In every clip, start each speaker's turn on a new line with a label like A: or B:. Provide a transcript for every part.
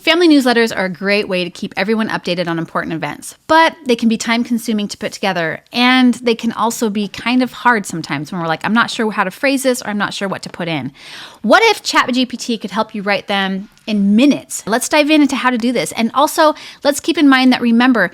A: Family newsletters are a great way to keep everyone updated on important events, but they can be time consuming to put together, and they can also be kind of hard sometimes when we're like, I'm not sure how to phrase this, or I'm not sure what to put in. What if ChatGPT could help you write them in minutes? Let's dive into how to do this. And also, let's keep in mind that, remember,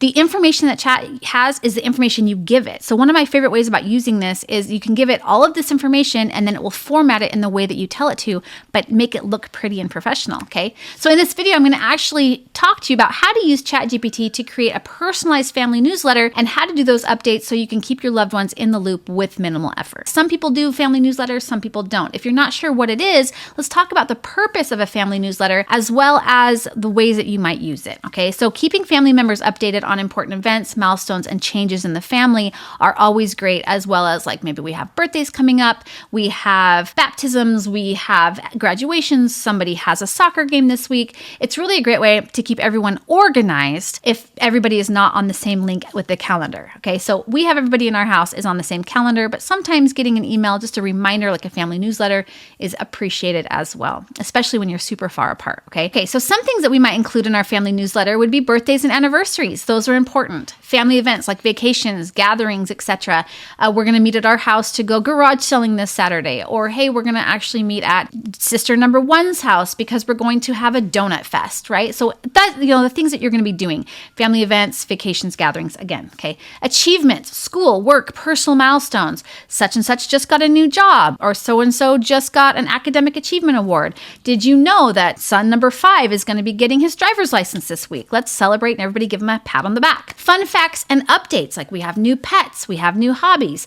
A: the information that Chat has is the information you give it. So one of my favorite ways about using this is you can give it all of this information and then it will format it in the way that you tell it to, but make it look pretty and professional, okay? So in this video, I'm going to actually talk to you about how to use ChatGPT to create a personalized family newsletter and how to do those updates so you can keep your loved ones in the loop with minimal effort. Some people do family newsletters, some people don't. If you're not sure what it is, let's talk about the purpose of a family newsletter as well as the ways that you might use it, okay? So keeping family members updated on important events, milestones, and changes in the family are always great, as well as like maybe we have birthdays coming up, we have baptisms, we have graduations, somebody has a soccer game this week. It's really a great way to keep everyone organized if everybody is not on the same link with the calendar, okay? So we have everybody in our house is on the same calendar, but sometimes getting an email, just a reminder like a family newsletter, is appreciated as well, especially when you're super far apart, okay? Okay, so some things that we might include in our family newsletter would be birthdays and anniversaries. Those are important. Family events like vacations, gatherings, etc. We're going to meet at our house to go garage selling this Saturday. Or, hey, we're going to actually meet at sister number one's house because we're going to have a donut fest, right? So that, the things that you're going to be doing, family events, vacations, gatherings, again, okay? Achievements, school, work, personal milestones. Such and such just got a new job, or so-and-so just got an academic achievement award. Did you know that son number 5 is going to be getting his driver's license this week? Let's celebrate and everybody give him a pat on the back. Fun facts and updates, like we have new pets, we have new hobbies.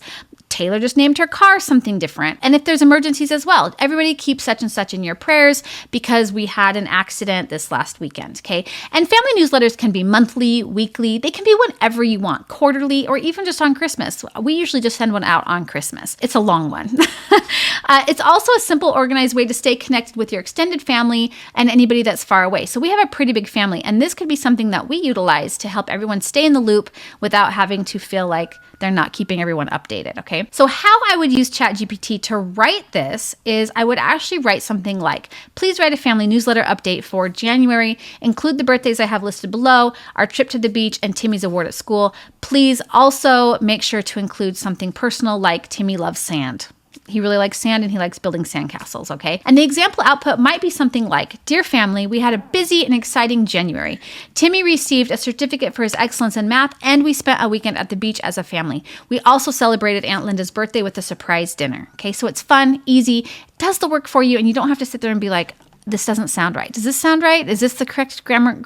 A: Taylor just named her car something different. And if there's emergencies as well, everybody keep such and such in your prayers because we had an accident this last weekend, okay? And family newsletters can be monthly, weekly. They can be whenever you want, quarterly, or even just on Christmas. We usually just send one out on Christmas. It's a long one. It's also a simple, organized way to stay connected with your extended family and anybody that's far away. So we have a pretty big family, and this could be something that we utilize to help everyone stay in the loop without having to feel like they're not keeping everyone updated, okay? So how I would use ChatGPT to write this is I would actually write something like, please write a family newsletter update for January, include the birthdays I have listed below, our trip to the beach, and Timmy's award at school. Please also make sure to include something personal like Timmy loves sand. He really likes sand and he likes building sandcastles, okay? And the example output might be something like, dear family, we had a busy and exciting January. Timmy received a certificate for his excellence in math, and we spent a weekend at the beach as a family. We also celebrated Aunt Linda's birthday with a surprise dinner, okay? So it's fun, easy, it does the work for you, and you don't have to sit there and be like, this doesn't sound right. Does this sound right? Is this the correct grammar,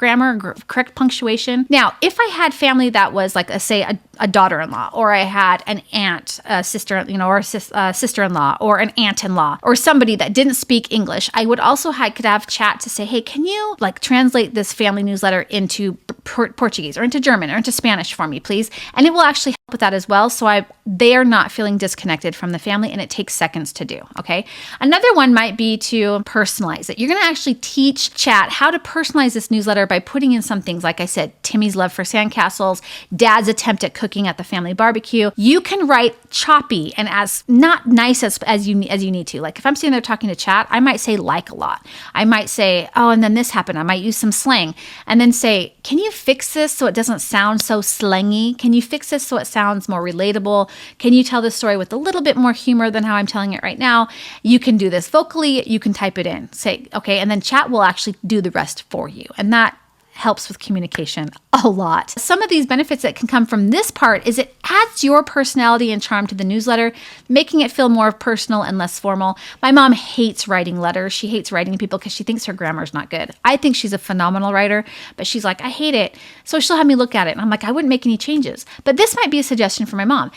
A: correct punctuation? Now, if I had family that was like, say, a daughter-in-law, or I had an aunt, a sister, or a sister-in-law, or an aunt-in-law, or somebody that didn't speak English, I would also could have chat to say, hey, can you translate this family newsletter into Portuguese or into German or into Spanish for me, please? And it will actually help with that as well. So they are not feeling disconnected from the family, and it takes seconds to do, okay? Another one might be to personalize it. You're going to actually teach Chat how to personalize this newsletter by putting in some things, like I said, Timmy's love for sandcastles, Dad's attempt at cooking at the family barbecue. You can write choppy and as not nice as you need to. Like if I'm sitting there talking to Chat, I might say like a lot. I might say, oh, and then this happened. I might use some slang and then say, can you fix this so it doesn't sound so slangy? Can you fix this so it sounds more relatable? Can you tell this story with a little bit more humor than how I'm telling it right now? You can do this vocally. You can type it in. Say, okay, and then Chat will actually do the rest for you. And that helps with communication a lot. Some of these benefits that can come from this part is it adds your personality and charm to the newsletter, making it feel more personal and less formal. My mom hates writing letters. She hates writing to people because she thinks her grammar is not good. I think she's a phenomenal writer, but she's like, I hate it. So she'll have me look at it. And I'm like, I wouldn't make any changes. But this might be a suggestion for my mom.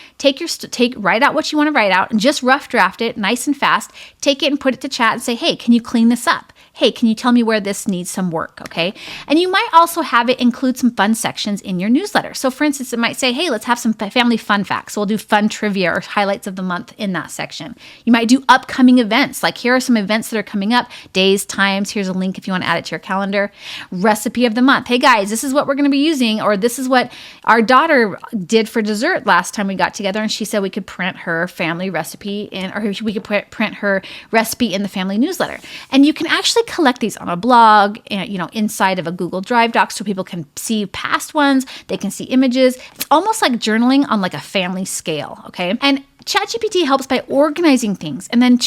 A: Write out what you want to write out and just rough draft it nice and fast. Take it and put it to Chat and say, hey, can you clean this up? Hey, can you tell me where this needs some work, okay? And you might also have it include some fun sections in your newsletter. So for instance, it might say, hey, let's have some family fun facts. So we'll do fun trivia or highlights of the month in that section. You might do upcoming events, like here are some events that are coming up, days, times, here's a link if you want to add it to your calendar. Recipe of the month. Hey guys, this is what we're going to be using, or this is what our daughter did for dessert last time we got together, and she said we could print her family recipe or we could print her recipe in the family newsletter. And you can actually actually collect these on a blog and, inside of a Google Drive doc so people can see past ones. They can see images. It's almost like journaling on like a family scale, okay? And ChatGPT helps by organizing things. And then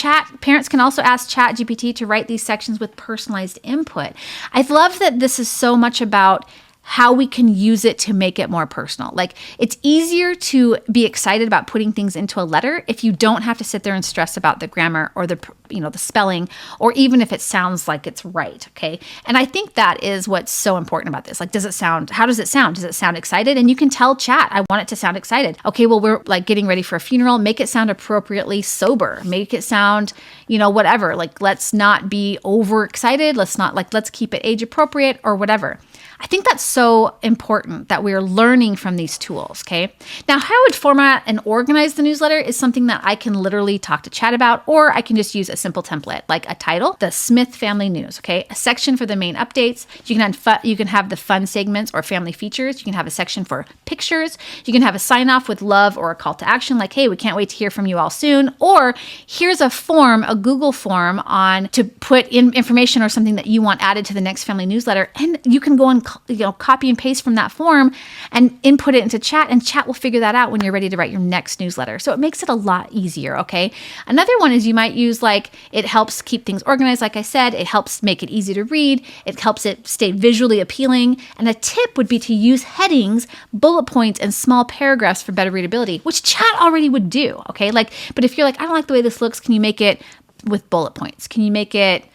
A: parents can also ask ChatGPT to write these sections with personalized input. I love that this is so much about how we can use it to make it more personal. Like, it's easier to be excited about putting things into a letter if you don't have to sit there and stress about the grammar or the spelling, or even if it sounds like it's right, okay? And I think that is what's so important about this. Like, how does it sound? Does it sound excited? And you can tell Chat, I want it to sound excited. Okay, well, we're like getting ready for a funeral. Make it sound appropriately sober. Make it sound, whatever. Like, let's not be overexcited. Let's keep it age appropriate or whatever. I think that's so important that we're learning from these tools, okay? Now, how I would format and organize the newsletter is something that I can literally talk to Chat about, or I can just use a simple template, like a title, the Smith Family News, okay? A section for the main updates. You can have the fun segments or family features. You can have a section for pictures. You can have a sign off with love or a call to action, like, hey, we can't wait to hear from you all soon. Or here's a form, a Google form to put in information or something that you want added to the next family newsletter. And you can go and copy and paste from that form and input it into Chat, and Chat will figure that out when you're ready to write your next newsletter. So it makes it a lot easier, okay? Another one is you might use, like, it helps keep things organized, like I said. It helps make it easy to read. It helps it stay visually appealing. And a tip would be to use headings, bullet points, and small paragraphs for better readability, which Chat already would do, okay? But if you're like, I don't like the way this looks, can you make it with bullet points? Can you make it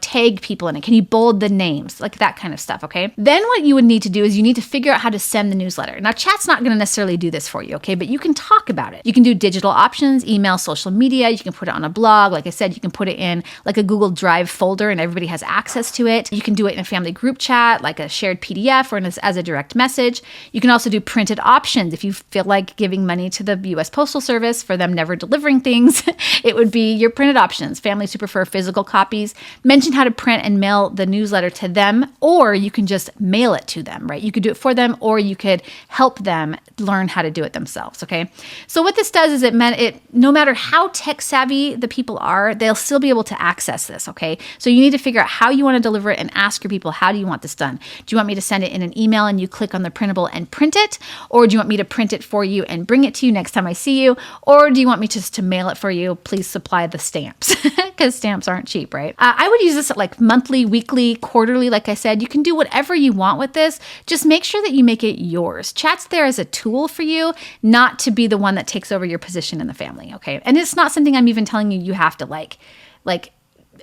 A: tag people in it? Can you bold the names? Like that kind of stuff, okay? Then what you would need to do is you need to figure out how to send the newsletter. Now, Chat's not going to necessarily do this for you, okay? But you can talk about it. You can do digital options, email, social media. You can put it on a blog. Like I said, you can put it in like a Google Drive folder and everybody has access to it. You can do it in a family group chat, like a shared PDF or as a direct message. You can also do printed options. If you feel like giving money to the US Postal Service for them never delivering things, it would be your printed options. Families who prefer physical copies. Mention how to print and mail the newsletter to them, or you can just mail it to them, right? You could do it for them, or you could help them learn how to do it themselves, okay? So what this does is no matter how tech savvy the people are, they'll still be able to access this, okay? So you need to figure out how you want to deliver it and ask your people, how do you want this done? Do you want me to send it in an email and you click on the printable and print it? Or do you want me to print it for you and bring it to you next time I see you? Or do you want me just to mail it for you? Please supply the stamps, because stamps aren't cheap, right? I would use this at like monthly, weekly, quarterly. Like I said, you can do whatever you want with this. Just make sure that you make it yours. Chat's there as a tool for you, not to be the one that takes over your position in the family, okay? And it's not something I'm even telling you have to like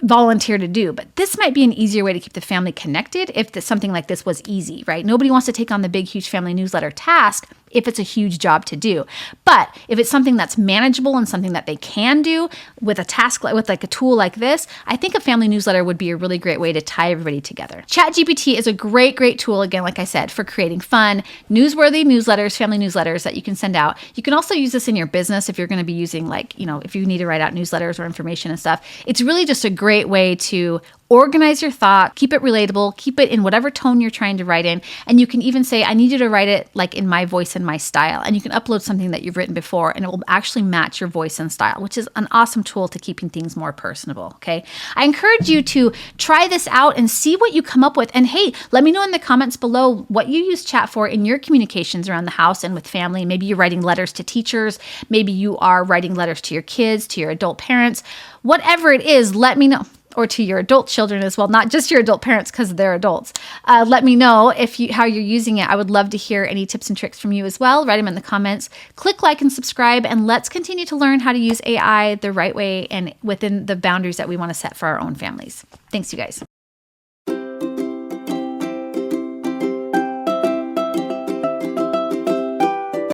A: volunteer to do, but this might be an easier way to keep the family connected if something like this was easy, right? Nobody wants to take on the big, huge family newsletter task if it's a huge job to do. But if it's something that's manageable and something that they can do with a task, with like a tool like this, I think a family newsletter would be a really great way to tie everybody together. ChatGPT is a great, great tool, again, like I said, for creating fun, newsworthy newsletters, family newsletters that you can send out. You can also use this in your business if you're going to be using if you need to write out newsletters or information and stuff. It's really just a great way to organize your thought, keep it relatable, keep it in whatever tone you're trying to write in. And you can even say, I need you to write it like in my voice and my style. And you can upload something that you've written before and it will actually match your voice and style, which is an awesome tool to keeping things more personable, okay? I encourage you to try this out and see what you come up with. And hey, let me know in the comments below what you use Chat for in your communications around the house and with family. Maybe you're writing letters to teachers. Maybe you are writing letters to your kids, to your adult parents. Whatever it is, let me know. Or to your adult children as well, not just your adult parents because they're adults. Let me know how you're using it. I would love to hear any tips and tricks from you as well. Write them in the comments. Click like and subscribe, and let's continue to learn how to use AI the right way and within the boundaries that we want to set for our own families. Thanks, you guys.